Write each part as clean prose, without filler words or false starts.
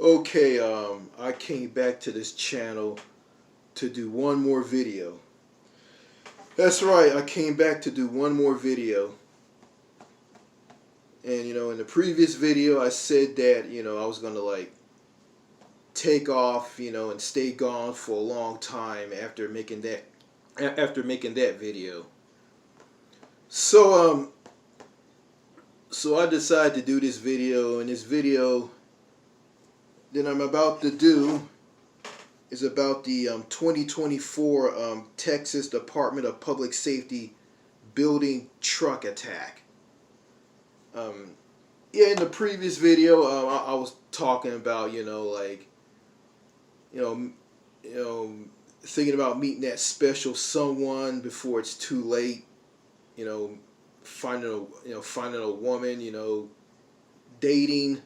Okay, I came back to this channel to do one more video. That's right, I came back to do one more video. And in the previous video I said that, I was gonna take off, and stay gone for a long time after making that video. So I decided to do this video, and this video that I'm about to do is about the 2024 Texas Department of Public Safety building truck attack. Yeah, in the previous video, I was talking about, thinking about meeting that special someone before it's too late. Finding a woman, dating,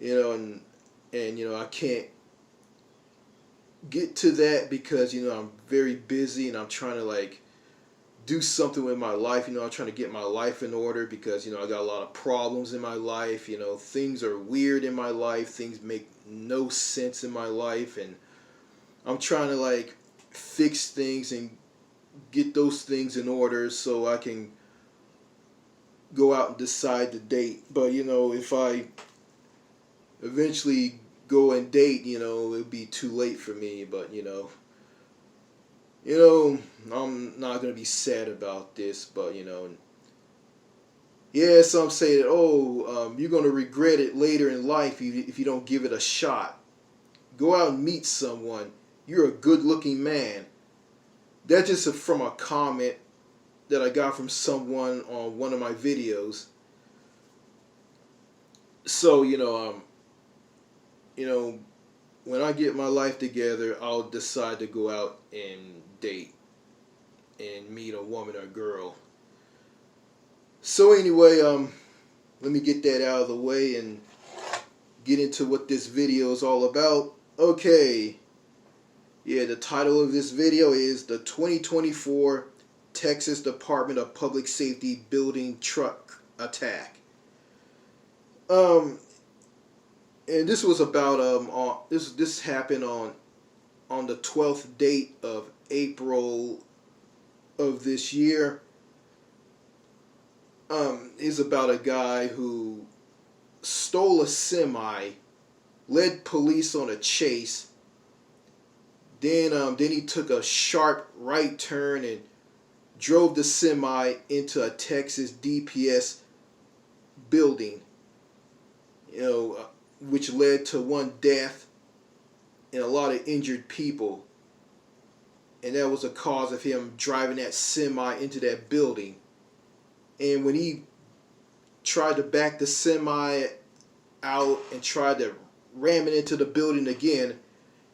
and I can't get to that because I'm very busy and I'm trying to do something with my life. I'm trying to get my life in order because I got a lot of problems in my life. Things are weird in my life. Things make no sense in my life, and I'm trying to fix things and get those things in order so I can go out and decide the date. But if I eventually go and date, it'll be too late for me. But I'm not gonna be sad about this. But yeah, some say that you're gonna regret it later in life if you don't give it a shot. Go out and meet someone. You're a good-looking man. That's just from a comment that I got from someone on one of my videos. So when I get my life together, I'll decide to go out and date and meet a woman or girl. So anyway, let me get that out of the way and get into what this video is all about. Okay. Yeah, the title of this video is the 2024 Texas Department of Public Safety building truck attack. And this was about this happened on the 12th date of April of this year. Is about a guy who stole a semi, led police on a chase. Then he took a sharp right turn and drove the semi into a Texas DPS building, which led to one death and a lot of injured people. And that was the cause of him driving that semi into that building. And when he tried to back the semi out and tried to ram it into the building again,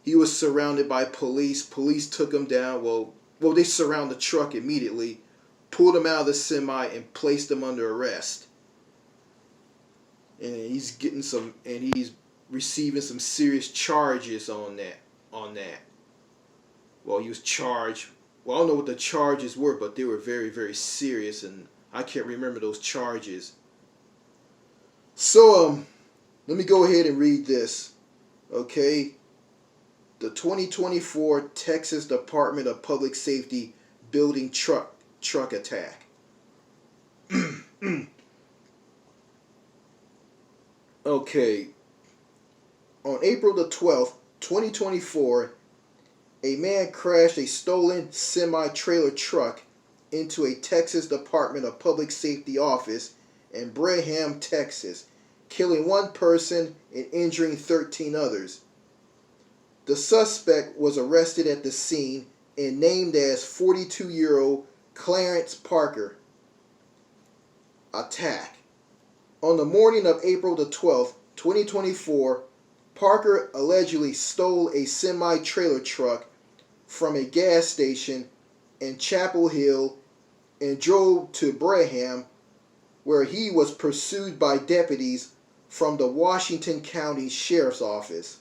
he was surrounded by police. Police took him down. Well, they surrounded the truck immediately, pulled him out of the semi, and placed him under arrest. And he's receiving some serious charges on that. Well, he was charged. Well, I don't know what the charges were, but they were very, very serious, and I can't remember those charges. So, let me go ahead and read this. Okay. The 2024 Texas Department of Public Safety building truck attack. Okay. On April the 12th, 2024, a man crashed a stolen semi-trailer truck into a Texas Department of Public Safety office in Braham, Texas, killing one person and injuring 13 others. The suspect was arrested at the scene and named as 42-year-old Clarence Parker. Attack. On the morning of April the 12th, 2024, Parker allegedly stole a semi-trailer truck from a gas station in Chapel Hill and drove to Braham, where he was pursued by deputies from the Washington County Sheriff's Office.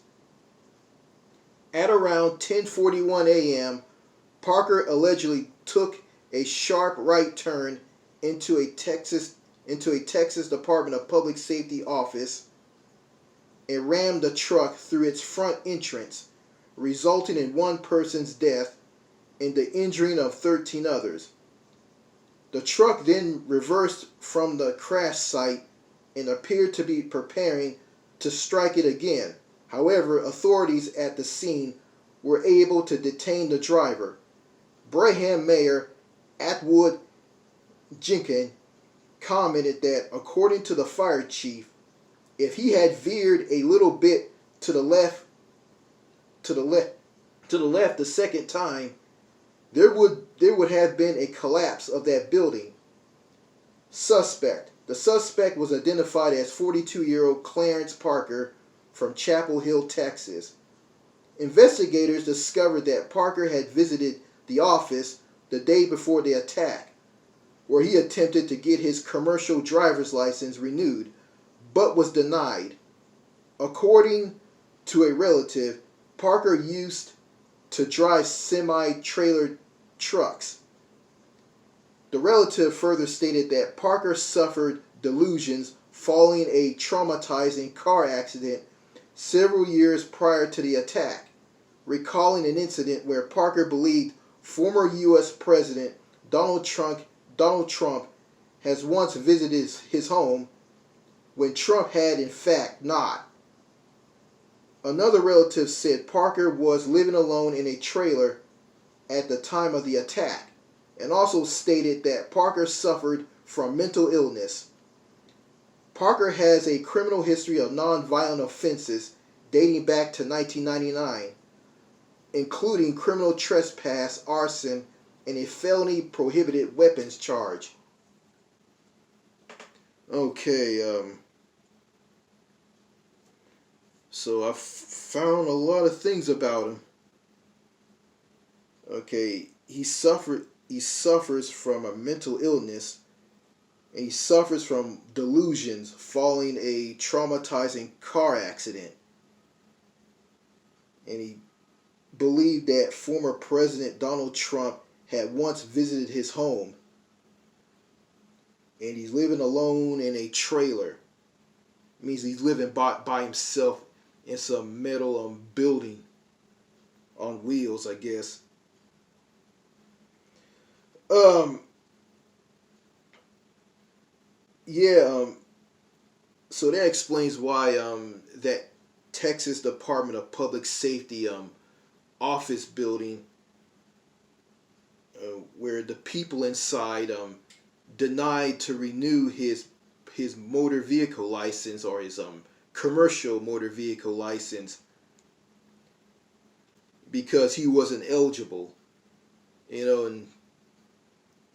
At around 10:41 a.m., Parker allegedly took a sharp right turn into a Texas Department of Public Safety office and rammed the truck through its front entrance, resulting in one person's death and the injuring of 13 others. The truck then reversed from the crash site and appeared to be preparing to strike it again. However, authorities at the scene were able to detain the driver. Braham Mayor Atwood Jenkins commented that, according to the fire chief, if he had veered a little bit to the left, to the left, to the left the second time, there would have been a collapse of that building. Suspect. The suspect was identified as 42-year-old Clarence Parker from Chapel Hill, Texas. Investigators discovered that Parker had visited the office the day before the attack, where he attempted to get his commercial driver's license renewed, but was denied. According to a relative, Parker used to drive semi-trailer trucks. The relative further stated that Parker suffered delusions following a traumatizing car accident several years prior to the attack, recalling an incident where Parker believed former U.S. President Donald Trump has once visited his home when Trump had in fact not. Another relative said Parker was living alone in a trailer at the time of the attack, and also stated that Parker suffered from mental illness. Parker has a criminal history of non-violent offenses dating back to 1999, including criminal trespass, arson, and a felony prohibited weapons charge. Okay, so I found a lot of things about him. Okay, he suffers from a mental illness, and he suffers from delusions following a traumatizing car accident. And he believed that former President Donald Trump had once visited his home. And he's living alone in a trailer. It means he's living by himself in some metal building on wheels, I guess. Yeah, so that explains why that Texas Department of Public Safety office building, where the people inside denied to renew his motor vehicle license, or his commercial motor vehicle license, because he wasn't eligible. And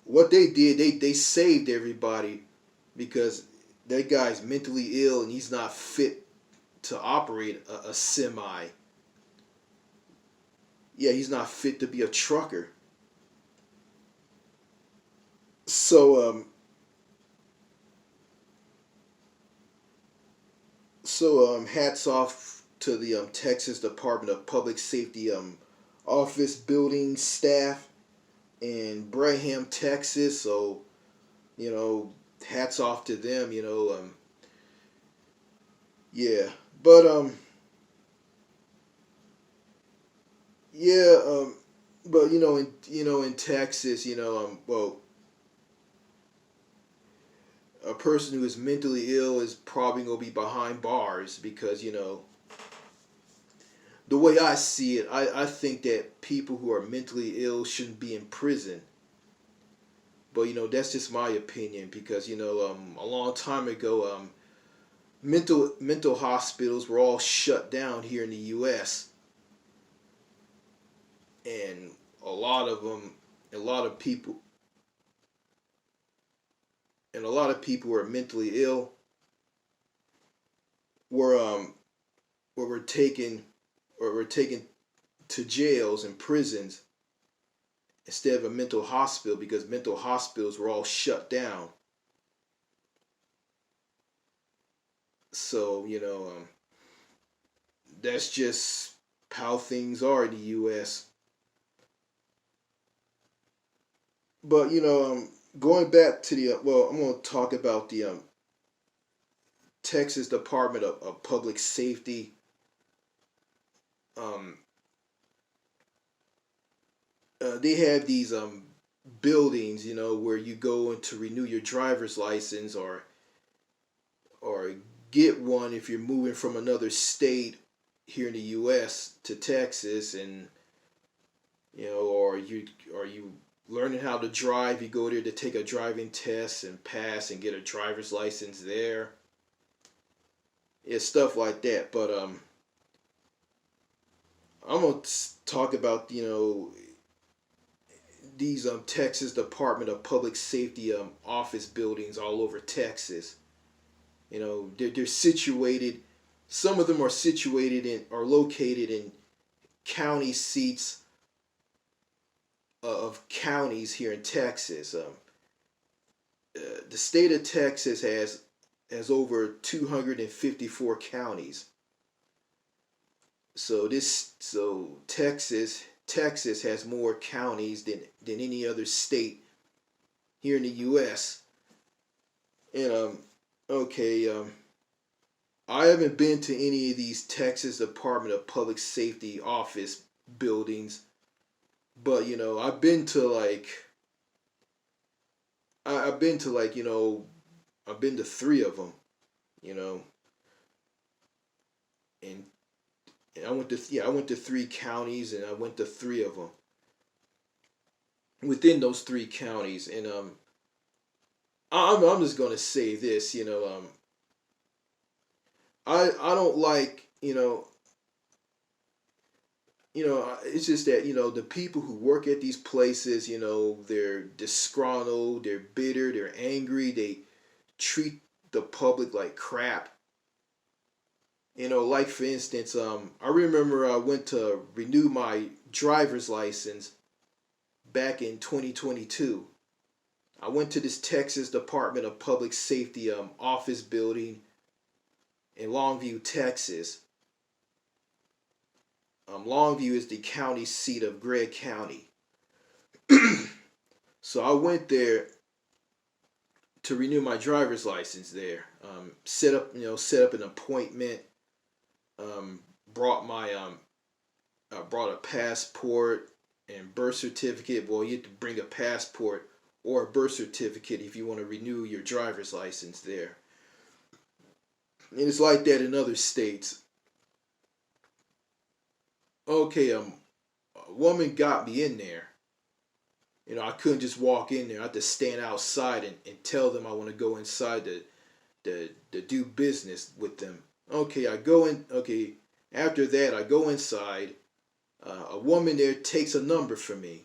what they did, they saved everybody, because that guy's mentally ill and he's not fit to operate a semi. Yeah, he's not fit to be a trucker. So hats off to the Texas Department of Public Safety office building staff in Braham, Texas. So, hats off to them. Yeah, but yeah, but in Texas, well, a person who is mentally ill is probably gonna be behind bars, because the way I see it, I think that people who are mentally ill shouldn't be in prison. But that's just my opinion, because a long time ago, mental hospitals were all shut down here in the U.S. and a lot of them, a lot of people, and a lot of people who are mentally ill were were taken were taken to jails and prisons instead of a mental hospital, because mental hospitals were all shut down. So that's just how things are in the U.S. But going back to the well, I'm going to talk about the Texas Department of Public Safety. Um, they have these buildings, where you go in to renew your driver's license or get one if you're moving from another state here in the U.S. to Texas, and or you learning how to drive. You go there to take a driving test and pass and get a driver's license there. Yeah, stuff like that. But I'm gonna talk about these Texas Department of Public Safety office buildings all over Texas. They're situated. Some of them are situated in are located in county seats of counties here in Texas. The state of Texas has over 254 counties. So Texas has more counties than any other state here in the U.S. And okay, I haven't been to any of these Texas Department of Public Safety office buildings, but I've been to I've been to I've been to three of them, you know, and, I went to three counties, and I went to three of them within those three counties. And I'm just gonna say this, I don't like, it's just that the people who work at these places, they're disgruntled, they're bitter, they're angry, they treat the public like crap. Like for instance, I remember I went to renew my driver's license back in 2022. I went to this Texas Department of Public Safety office building in Longview, Texas. Longview is the county seat of Gregg County. So I went there to renew my driver's license there. Set up an appointment. Brought my I brought a passport and birth certificate. Well, you have to bring a passport or a birth certificate if you want to renew your driver's license there. And it's like that in other states. Okay, a woman got me in there. I couldn't just walk in there. I had to stand outside and tell them I want to go inside to do business with them. Okay, I go in. Okay, after that, I go inside. A woman there takes a number for me,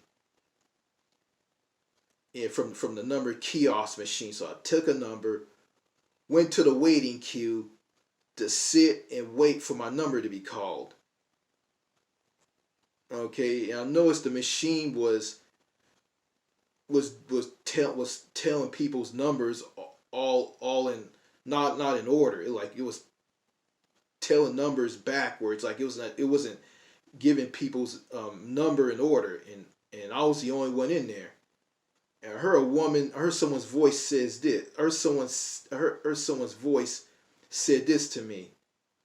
and from the number kiosk machine. So I took a number, went to the waiting queue to sit and wait for my number to be called. Okay, and I noticed the machine was telling people's numbers all in not in order. It was telling numbers backwards. Like it wasn't giving people's number in order. And I was the only one in there. And I heard someone's voice says this. I heard someone's voice said this to me.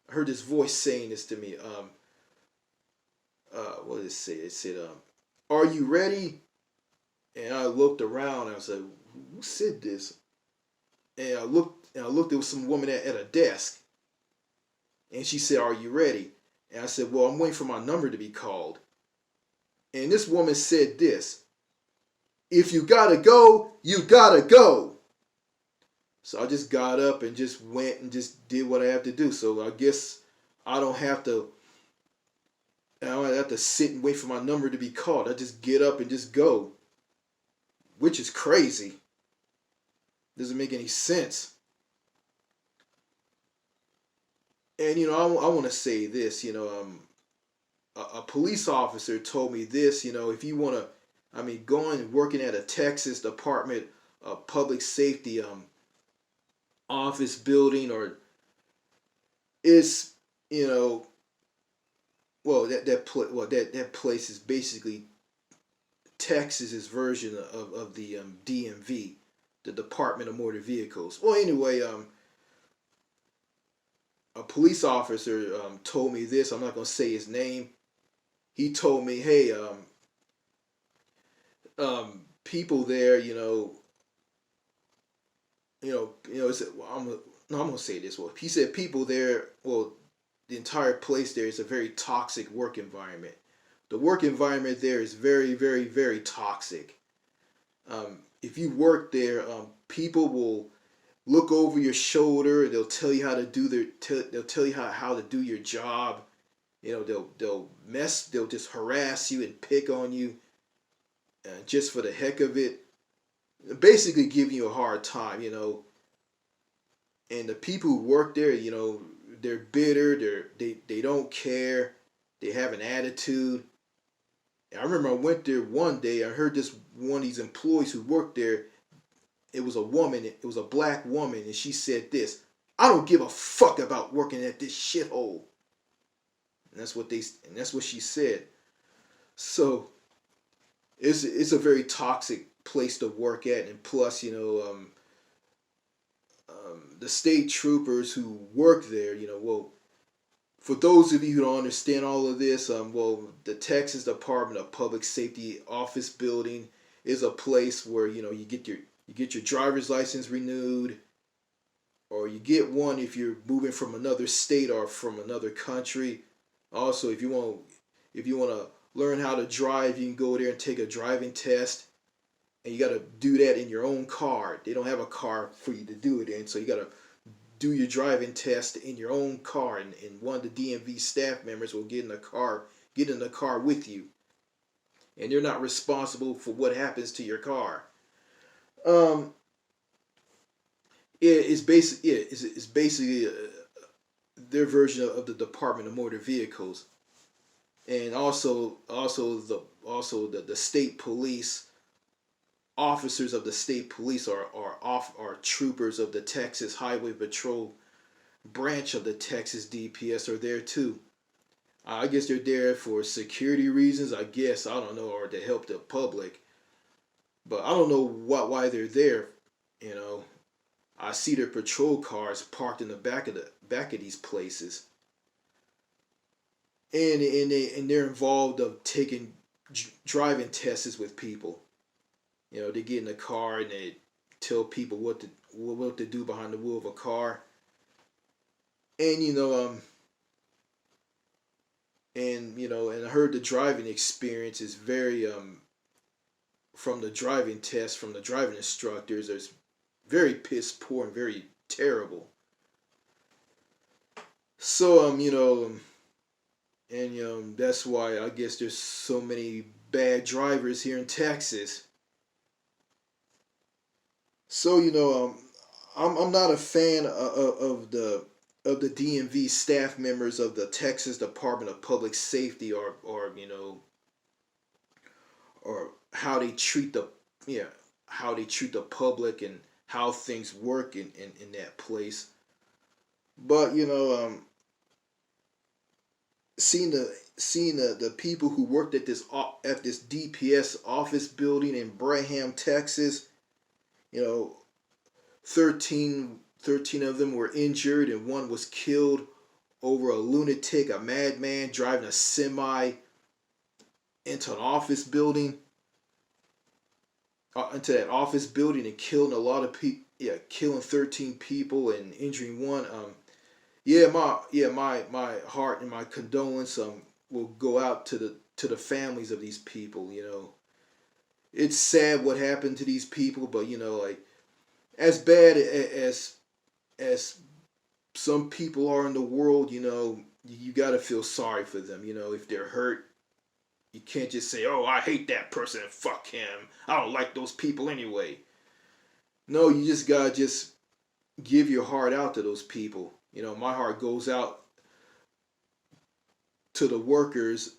I heard this voice saying this to me. What did it say? It said, "Are you ready?" And I looked around. And I was like, "Who said this?" And I looked. There was some woman at a desk, and she said, "Are you ready?" And I said, "Well, I'm waiting for my number to be called." And this woman said this: "If you gotta go, you gotta go." So I just got up and just went and just did what I have to do. So I guess I don't have to. I don't have to sit and wait for my number to be called. I just get up and just go, which is crazy. Doesn't make any sense. And I want to say this. A police officer told me this. If you want to, going and working at a Texas Department of Public Safety office building, or it's well that place is basically Texas's version of the DMV, the Department of Motor Vehicles. Well, anyway, a police officer told me this. I'm not gonna say his name. He told me, hey, people there, I'm gonna say this. Well, he said people there, well, the entire place there is a very toxic work environment. The work environment there is very, very, very toxic. If you work there, people will look over your shoulder. They'll tell you how to do they'll tell you how to do your job. They'll just harass you and pick on you, just for the heck of it. Basically, giving you a hard time. And the people who work there, they're bitter. They don't care. They have an attitude. I remember I went there one day. I heard this one of these employees who worked there. It was a woman. It was a black woman, and she said this: "I don't give a fuck about working at this shithole." And that's what she said. So it's a very toxic place to work at, and plus, the state troopers who work there, well, for those of you who don't understand all of this, well, the Texas Department of Public Safety office building is a place where you get your driver's license renewed, or you get one if you're moving from another state or from another country. Also, if you want to learn how to drive, you can go there and take a driving test, and you got to do that in your own car. They don't have a car for you to do it in, so you got to do your driving test in your own car, and one of the DMV staff members will get in the car with you, and they're not responsible for what happens to your car. It's basically their version of the Department of Motor Vehicles, and also the state police. Officers of the state police are troopers of the Texas Highway Patrol branch of the Texas DPS are there too. I guess they're there for security reasons. I don't know, or to help the public. But I don't know why they're there. I see their patrol cars parked in the back of these places, and they're involved of taking driving tests with people. They get in the car and they tell people what to do behind the wheel of a car. And and I heard the driving experience is very from the driving test from the driving instructors, it's very piss poor and very terrible. So and that's why I guess there's so many bad drivers here in Texas. So I'm not a fan of the DMV staff members of the Texas Department of Public Safety, or how they treat the public and how things work in that place. But seeing the people who worked at this DPS office building in Braham, Texas. 13 of them were injured and one was killed over a lunatic, a madman driving a semi into an office building, into that office building and killing a lot of people. Yeah, killing 13 people and injuring one. My heart and my condolence will go out to the families of these people. It's sad what happened to these people, but like, as bad as some people are in the world, you gotta feel sorry for them. If they're hurt, you can't just say, "Oh, I hate that person and fuck him. I don't like those people anyway." No, you just gotta give your heart out to those people. My heart goes out to the workers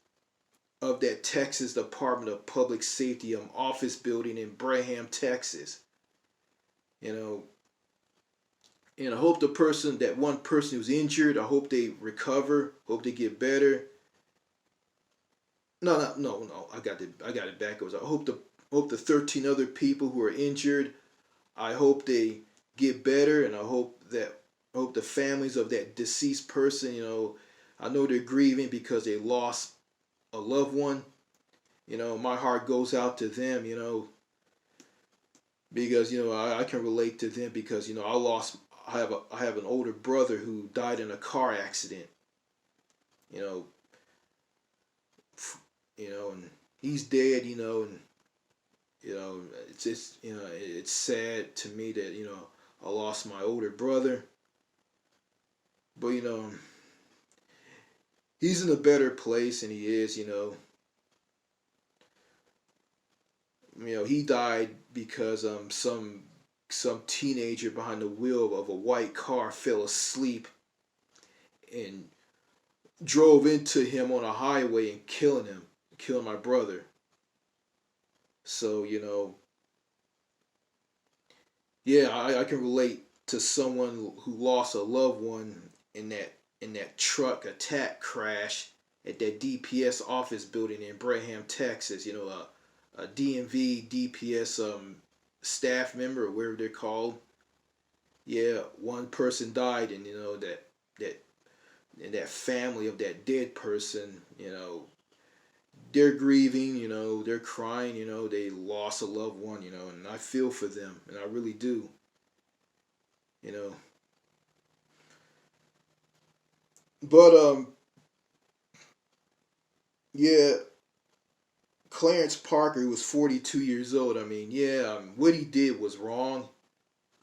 of that Texas Department of Public Safety office building in Braham, Texas. And I hope that one person who's injured, I hope they recover, hope they get better. No, I got it backwards. I hope the 13 other people who are injured, I hope they get better, and I hope hope the families of that deceased person, I know they're grieving because they lost a loved one. My heart goes out to them, because I can relate to them because I have an older brother who died in a car accident. You know, and he's dead. And it's just it's sad to me that I lost my older brother, but he's in a better place, and he is. He died because some teenager behind the wheel of a white car fell asleep and drove into him on a highway and killing my brother. So yeah, I can relate to someone who lost a loved one in that truck attack crash at that DPS office building in Braham, Texas. A DMV DPS staff member or whatever they're called. Yeah, one person died, and that and that family of that dead person, they're grieving, they're crying, they lost a loved one, and I feel for them, and I really do, you know. But yeah, Clarence Parker, who was 42 years old. I mean, yeah, what he did was wrong.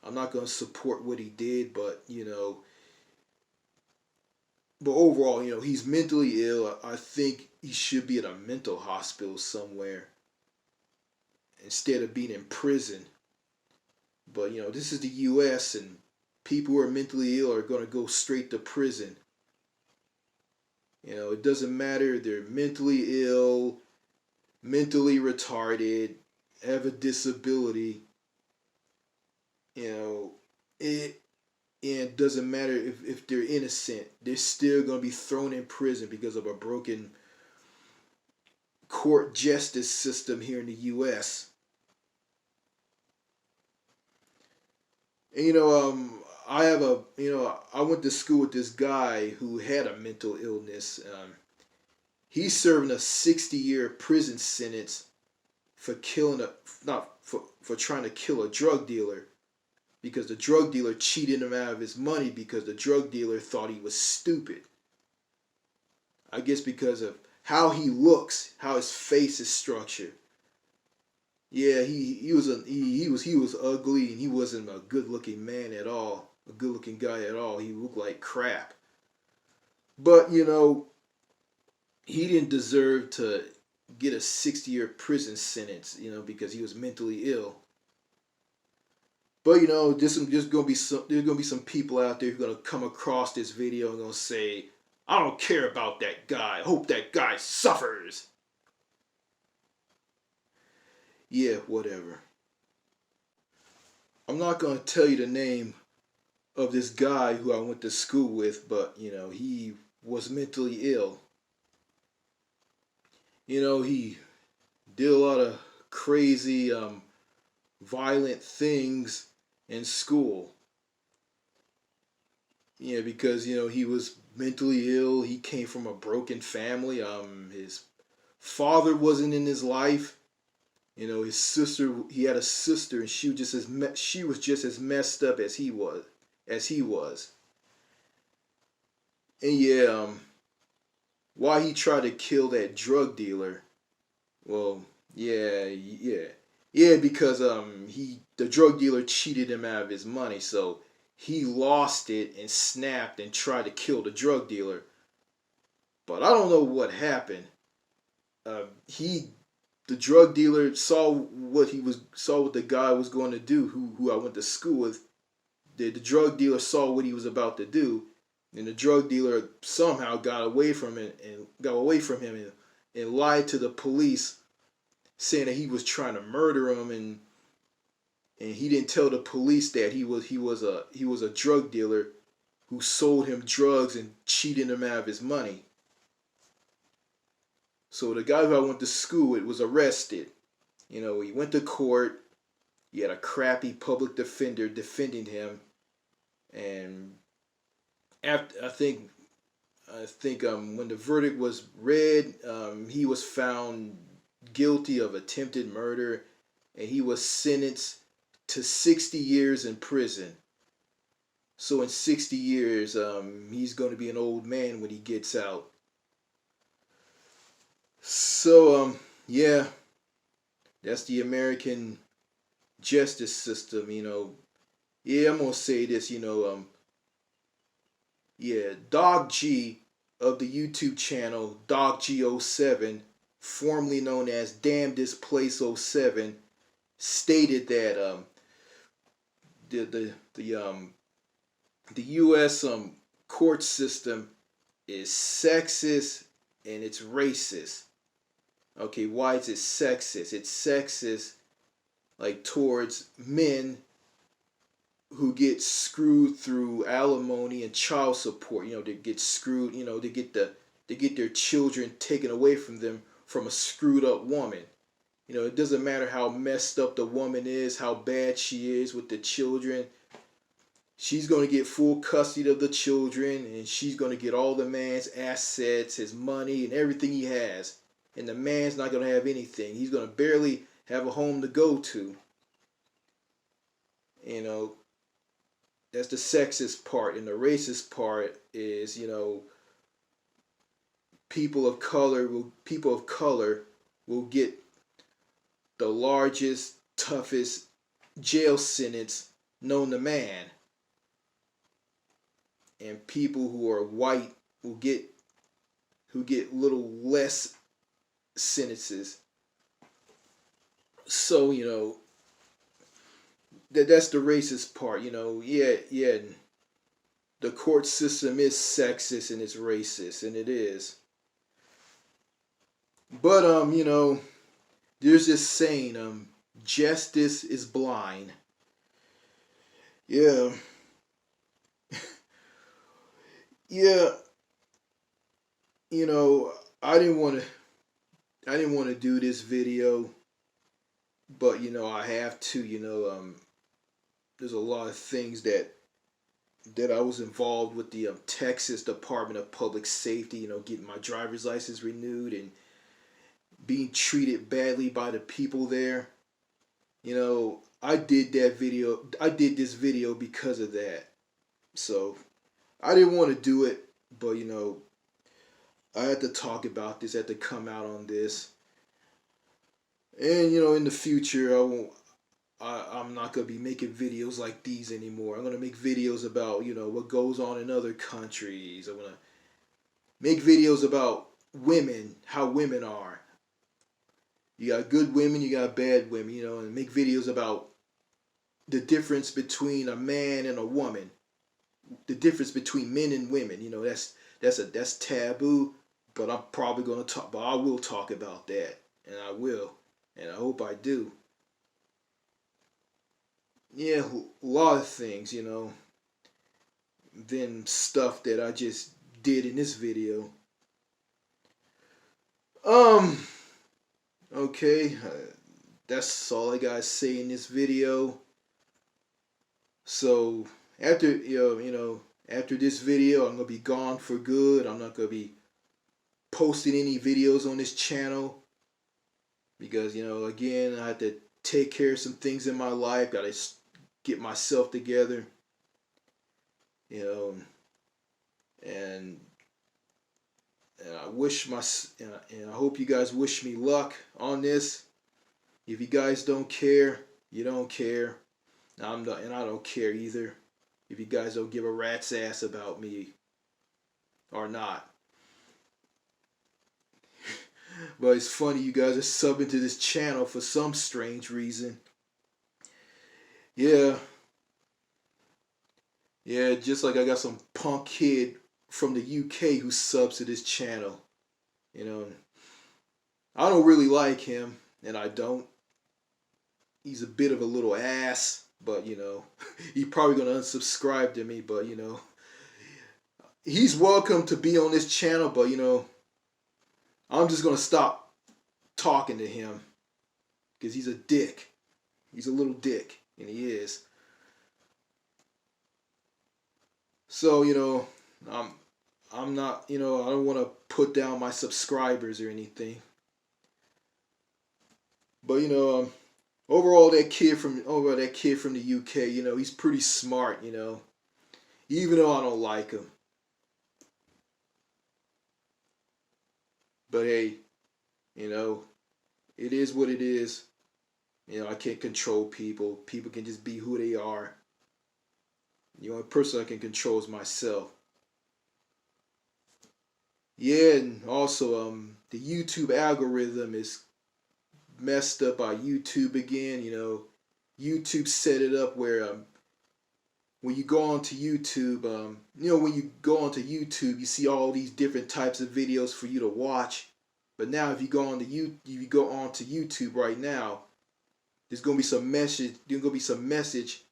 I'm not going to support what he did, but overall, he's mentally ill. I think he should be at a mental hospital somewhere instead of being in prison. But this is the U.S. and people who are mentally ill are going to go straight to prison. It doesn't matter if they're mentally ill, mentally retarded, have a disability. It and doesn't matter if they're innocent. They're still going to be thrown in prison because of a broken court justice system here in the U.S. And I went to school with this guy who had a mental illness. He's serving a 60-year prison sentence for killing a not for trying to kill a drug dealer because the drug dealer cheated him out of his money because the drug dealer thought he was stupid. I guess because of how he looks, how his face is structured. Yeah, he was ugly and he wasn't a good looking man at all, a good looking guy at all. He looked like crap. But he didn't deserve to get a 60-year prison sentence, because he was mentally ill. But there's gonna be some people out there who are gonna come across this video and gonna say, I don't care about that guy. I hope that guy suffers. Yeah, whatever. I'm not gonna tell you the name of this guy who I went to school with, but he was mentally ill. He did a lot of crazy, violent things in school. Yeah, because he was mentally ill. He came from a broken family. His father wasn't in his life. His sister. He had a sister, and she was just as messed up as he was. And yeah, why he tried to kill that drug dealer? Well, yeah, because the drug dealer cheated him out of his money, so he lost it and snapped and tried to kill the drug dealer. But I don't know what happened. He the drug dealer saw what the guy was going to do who I went to school with. The drug dealer saw what he was about to do, and the drug dealer somehow got away from him and lied to the police, saying that he was trying to murder him, and he didn't tell the police that he was a drug dealer who sold him drugs and cheated him out of his money. So the guy who I went to school with was arrested. He went to court. He had a crappy public defender defending him, and after I think when the verdict was read, he was found guilty of attempted murder, and he was sentenced to 60 years in prison. So in 60 years, he's going to be an old man when he gets out. So yeah, that's the American justice system. Yeah, I'm gonna say this. Yeah, Dog G of the YouTube channel Dog G07, formerly known as Damn This Place '07, stated that the the the the U.S. Court system is sexist and it's racist. Okay, why is it sexist? It's sexist like towards men who get screwed through alimony and child support. They get screwed. They get their children taken away from them from a screwed up woman. It doesn't matter how messed up the woman is, how bad she is with the children. She's going to get full custody of the children, and she's going to get all the man's assets, his money, and everything he has. And the man's not going to have anything. He's going to barely have a home to go to. That's the sexist part. And the racist part is, people of color will get the largest, toughest jail sentence known to man. And people who are white will get little less sentences. So, that's the racist part. Yeah, the court system is sexist and it's racist, and it is. But there's this saying, justice is blind. Yeah. Yeah, I didn't want to do this video, but I have to. There's a lot of things that I was involved with the Texas Department of Public Safety. Getting my driver's license renewed and being treated badly by the people there. I did this video because of that. So I didn't want to do it, but I had to talk about this. I had to come out on this. And in the future, I'm not gonna be making videos like these anymore. I'm gonna make videos about what goes on in other countries. I'm gonna make videos about women, how women are. You got good women, you got bad women. And make videos about the difference between a man and a woman. The difference between men and women. That's taboo, but I'm probably gonna talk. But I will talk about that, and I will, and I hope I do. Yeah, a lot of things, than stuff that I just did in this video. Okay, that's all I gotta say in this video. So after after this video, I'm gonna be gone for good. I'm not gonna be posting any videos on this channel because again, I had to take care of some things in my life. Gotta get myself together. And I wish and I hope you guys wish me luck on this. If you guys don't care, you don't care. And I don't care either. If you guys don't give a rat's ass about me or not. But it's funny you guys are subbing to this channel for some strange reason. Yeah. Yeah, just like I got some punk kid from the UK who subs to this channel. I don't really like him, and I don't. He's a bit of a little ass, but he's probably gonna unsubscribe to me, but he's welcome to be on this channel, but I'm just gonna stop talking to him because he's a dick. He's a little dick, and he is. So I'm I'm not, I don't want to put down my subscribers or anything. But overall that kid from the UK, he's pretty smart, even though I don't like him. But hey, you know, it is what it is. I can't control people. People can just be who they are. The only person I can control is myself. Yeah, and also the YouTube algorithm is messed up by YouTube again. YouTube set it up where when you go onto YouTube, when you go onto YouTube, you see all these different types of videos for you to watch. But now, if you go onto YouTube right now, there's gonna be some message. There's gonna be some message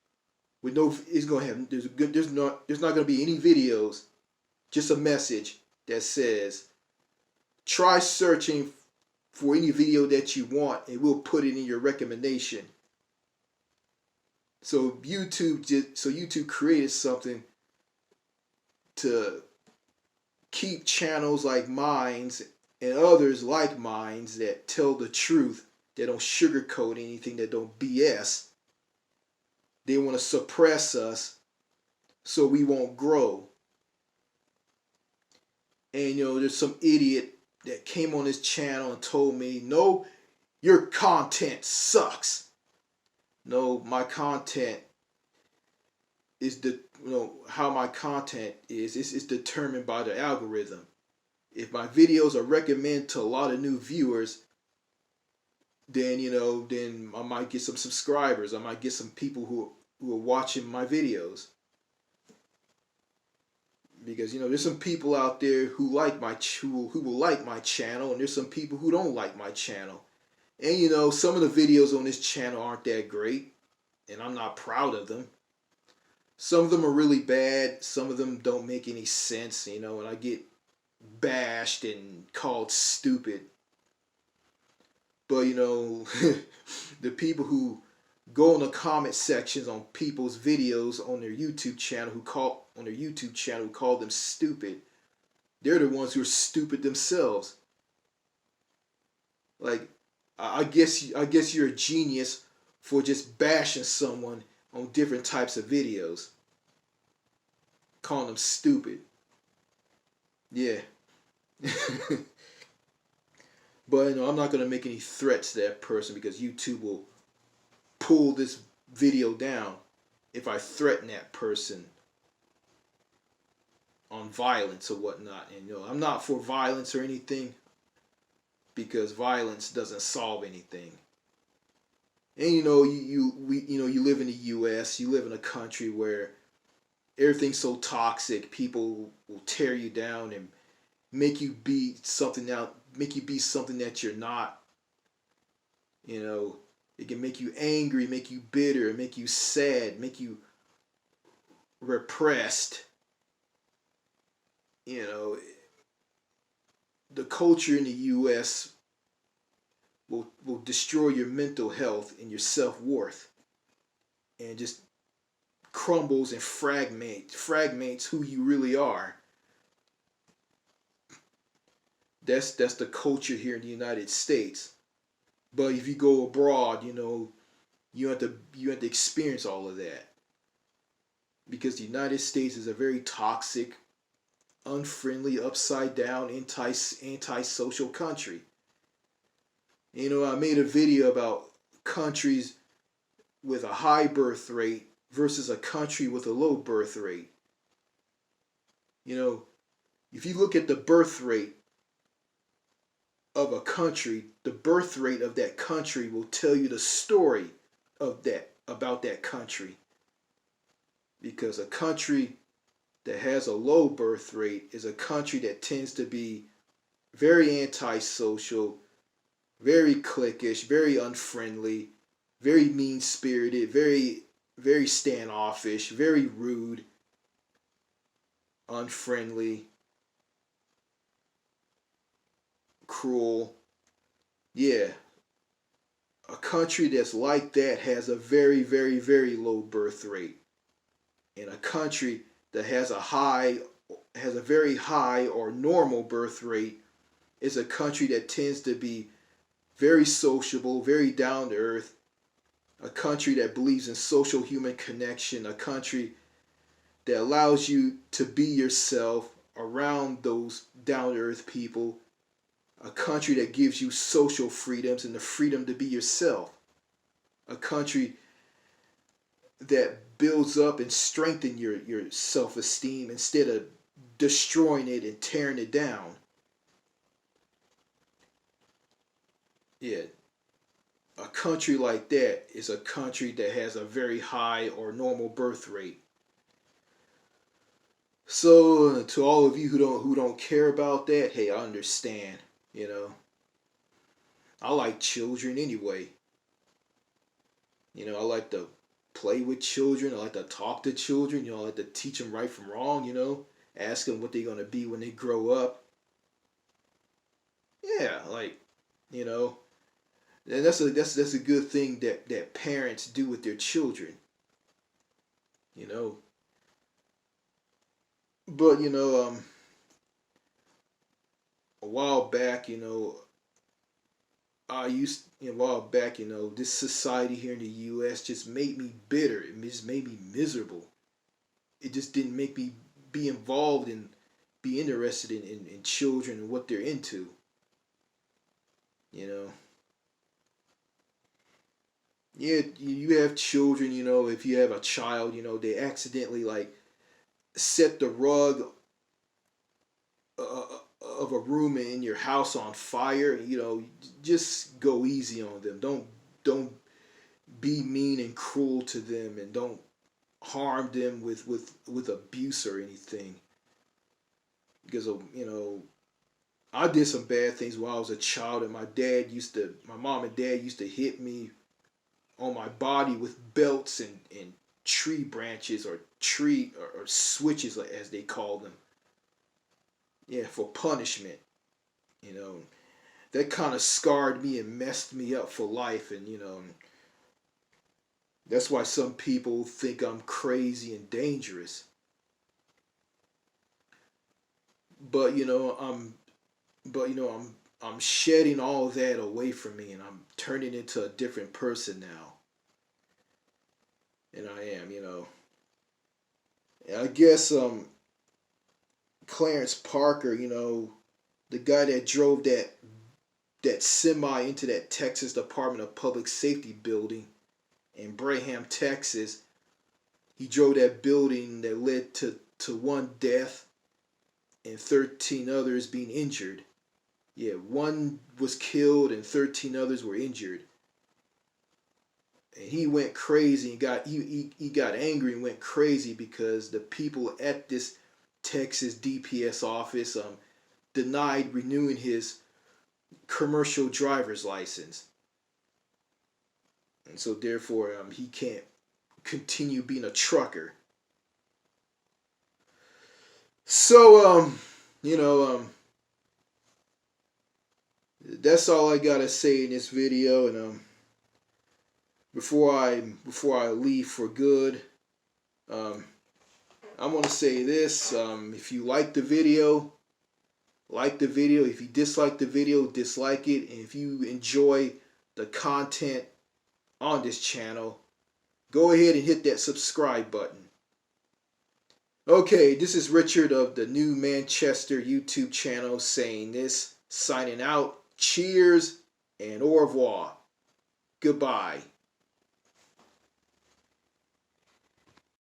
with no. It's gonna have. There's a good. There's not gonna be any videos. Just a message that says, "Try searching for any video that you want, and we'll put it in your recommendation." So YouTube created something to keep channels like mine's and others like mine's that tell the truth, that don't sugarcoat anything, that don't BS. They want to suppress us so we won't grow. And there's some idiot that came on this channel and told me, "No, your content sucks." No, my content is how my content is determined by the algorithm. If my videos are recommended to a lot of new viewers, then I might get some subscribers. I might get some people who are watching my videos. Because there's some people out there who who will like my channel, and there's some people who don't like my channel. And some of the videos on this channel aren't that great, and I'm not proud of them. Some of them are really bad. Some of them don't make any sense, and I get bashed and called stupid. But the people who go in the comment sections on people's videos on their YouTube channel who call them stupid, they're the ones who are stupid themselves. Like, I guess you're a genius for just bashing someone on different types of videos, calling them stupid. Yeah. But I'm not gonna make any threats to that person, because YouTube will pull this video down if I threaten that person on violence or whatnot. And I'm not for violence or anything, because violence doesn't solve anything. And you live in the U.S. You live in a country where everything's so toxic. People will tear you down and make you be something that you're not. It can make you angry, make you bitter, make you sad, make you repressed. The culture in the U.S. will destroy your mental health and your self-worth, and just crumbles and fragments who you really are. That's the culture here in the United States. But if you go abroad, you have to experience all of that, because the United States is a very toxic, unfriendly, upside down, anti-social country. I made a video about countries with a high birth rate versus a country with a low birth rate. If you look at the birth rate of a country, the birth rate of that country will tell you the story about that country. Because a country that has a low birth rate is a country that tends to be very antisocial, very cliquish, very unfriendly, very mean-spirited, very, very standoffish, very rude, unfriendly, cruel. Yeah. A country that's like that has a very, very, very low birth rate. And a country that has a high has a very high or normal birth rate is a country that tends to be very sociable, very down to earth, a country that believes in social human connection, a country that allows you to be yourself around those down to earth people, a country that gives you social freedoms and the freedom to be yourself, a country that builds up and strengthens your self esteem instead of destroying it and tearing it down. Yeah, a country like that is a country that has a very high or normal birth rate. So to all of you who don't care about that, hey, I understand. You know, I like children anyway. I like to play with children. I like to talk to children. I like to teach them right from wrong. Ask them what they're gonna be when they grow up. Yeah, like, you know, and that's a good thing that parents do with their children. You know, but a while back, a while back, this society here in the U.S. just made me bitter. It just made me miserable. It just didn't make me be involved and be interested in children and what they're into. You know, yeah, you have children. If you have a child, they accidentally like set the rug of a room in your house on fire. Just go easy on them. Don't be mean and cruel to them, and don't harm them with abuse or anything. Because I did some bad things when I was a child, and my mom and dad used to hit me on my body with belts and tree branches or or switches as they call them. Yeah, for punishment. You know, that kind of scarred me and messed me up for life, and that's why some people think I'm crazy and dangerous. But I'm shedding all of that away from me, and I'm turning into a different person now. And I am, And I guess Clarence Parker, the guy that drove that semi into that Texas Department of Public Safety building in Braham, Texas. He drove that building that led to one death and 13 others being injured. Yeah, one was killed and 13 others were injured. And he went crazy and he got angry and went crazy because the people at this Texas DPS office denied renewing his commercial driver's license. And so therefore he can't continue being a trucker. So that's all I gotta say in this video. And before I leave for good, um, I want to say this: if you like the video, like the video. If you dislike the video, dislike it. And if you enjoy the content on this channel, go ahead and hit that subscribe button. Okay, this is Richard of the New Manchester YouTube channel saying this, signing out. Cheers and au revoir. Goodbye.